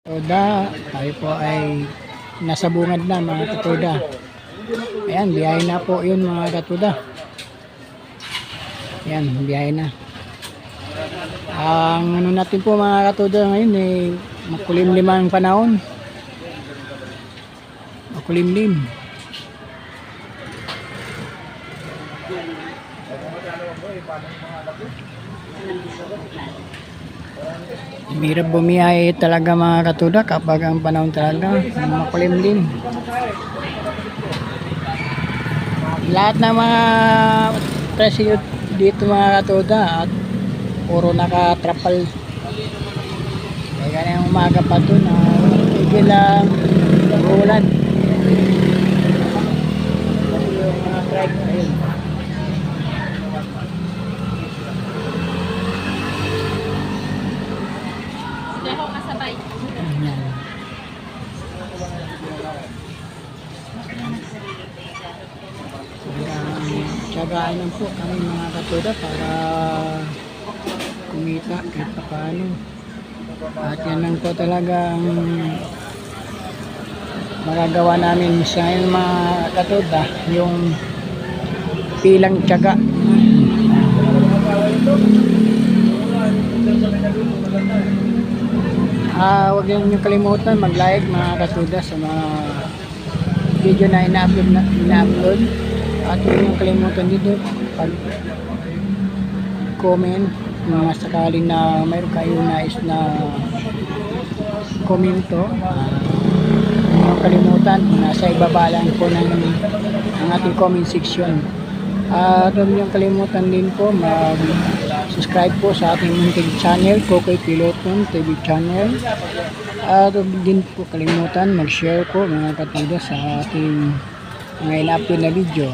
Toda, tayo po ay nasa bungad na mga katoda. Ayan, biyahe na po yun mga katoda. Ayan, biyahe na. Ang ano natin po mga katoda ngayon ay makulimlim ang panahon. Makulimlim. Hirap bumiyahe talaga mga katoda kapag ang panahon talaga makulimlim. Lahat ng mga presyo dito mga katoda at puro nakatrapal. Kaya ganyan umaga pa ito na tigil lang ulan. Yung mga trike ayun. Tsagaan lang po kami mga katoda para kumita kahit pa paano. At yan lang po talagang magagawa namin sa mga katoda, yung pilang tsaga. Huwag niyo kalimutan mag-like mga katoda sa mga video na ina-upload. At huwag niyong kalimutan dito pag comment mga sakaling na mayroon kayo nais na komento. Huwag niyong kalimutan, nasa ibaba lang po ng ang ating comment section. At huwag niyong kalimutan din po mag-subscribe po sa ating munting channel, Kokoy Piloton TV channel. At huwag din po kalimutan mag-share po mga katoda sa ating mga ina-upload na video.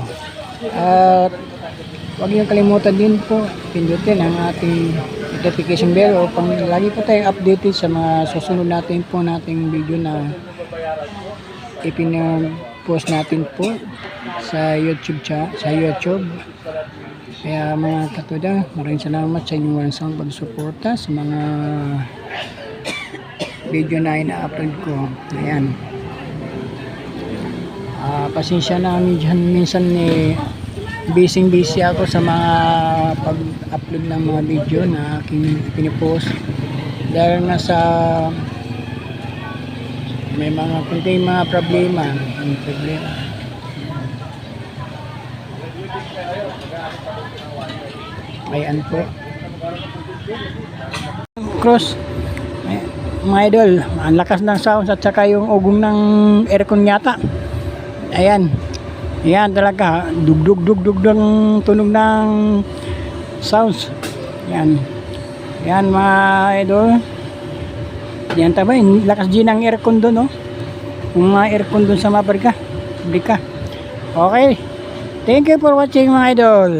At huwag niyong kalimutan din po pindutin ang ating notification bell upang lagi po tayong updated sa mga susunod natin po nating video na ipin-post natin po sa YouTube Kaya mga katoda, maraming salamat sa inyong walang pagsuporta sa mga video na ina-upload ko. Ayan. Pasensya na minsan busy ako sa mga pag-upload ng mga video na aking pinipost dahil nasa may mga problema. Ayan po cross mga idol, ang lakas ng sound at saka yung ugong ng aircon yata. Ayan. Yan talaga. Dugdug ng tunog ng sounds. Yan. Yan mga idol. Yan tabay. Lakas din ng aircon doon. Oh. Yung mga aircon doon sa mabrika. Okay. Thank you for watching mga idol.